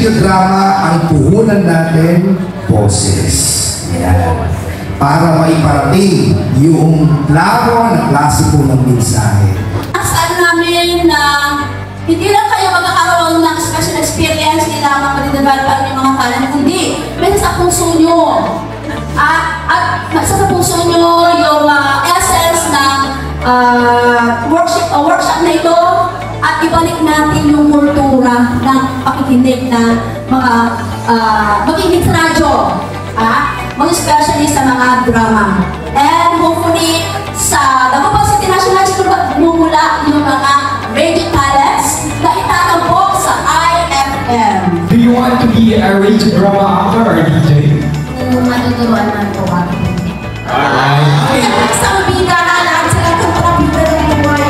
Drama ang puhunan natin, boses. Ayan. Para maiparating yung laro na klasiko ng mensahe. Asaan namin na hindi lang kayo magkakaroon ng special experience, hindi lamang madidevelop yung mga talent, kundi may sa puso nyo. At sa puso nyo yung essence ng workshop na ito, at ibalik natin yung kultura ng pakikinig ng mga makikinig sa radyo, mga especially sa mga drama. And hopefully, sa Dagupan City National School, magmumula yung mga radio talents na itatampok sa IFM. Do you want to be a radio drama actor or DJ? Matuturuan man po kami. Alright. Isang bida na lang sila kung parang bida na buhay.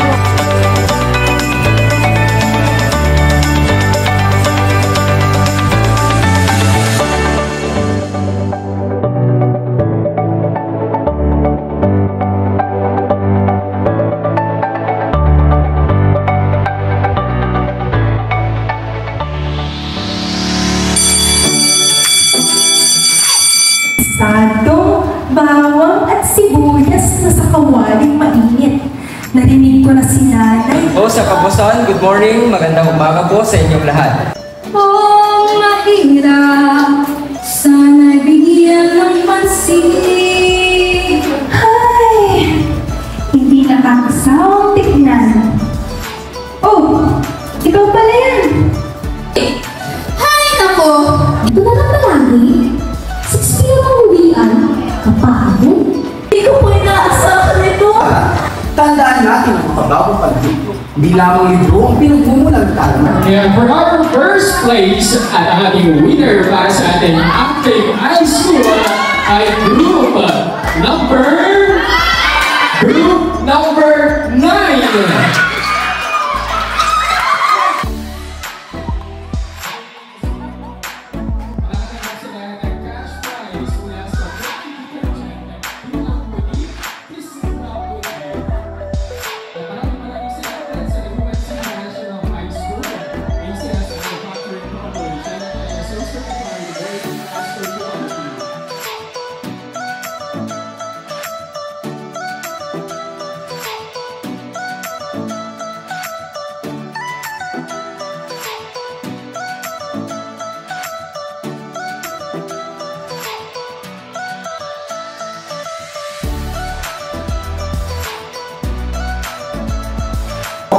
Sado, bawang at sibuyas na sa kawaling mainit. Narinig ko na si nanay. Po sa Kapuson, good morning. Magandang umaga po sa inyong lahat. Oh, mahirap. Sana bigyan ng pansin. Ay, hindi nakakasawang tignan. Oh, ikaw pala yan. Hay, nako! Ito na lang palagi. 6 p.m. ang uwian. Kapagod. Hindi ko po inaasahan ito. Tandaan natin ang mababang pag-dito. Hindi lamang libro ang pinagmumulang talent. And for our first place at ang ating winner para sa ating acting high school ay group number 9.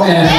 And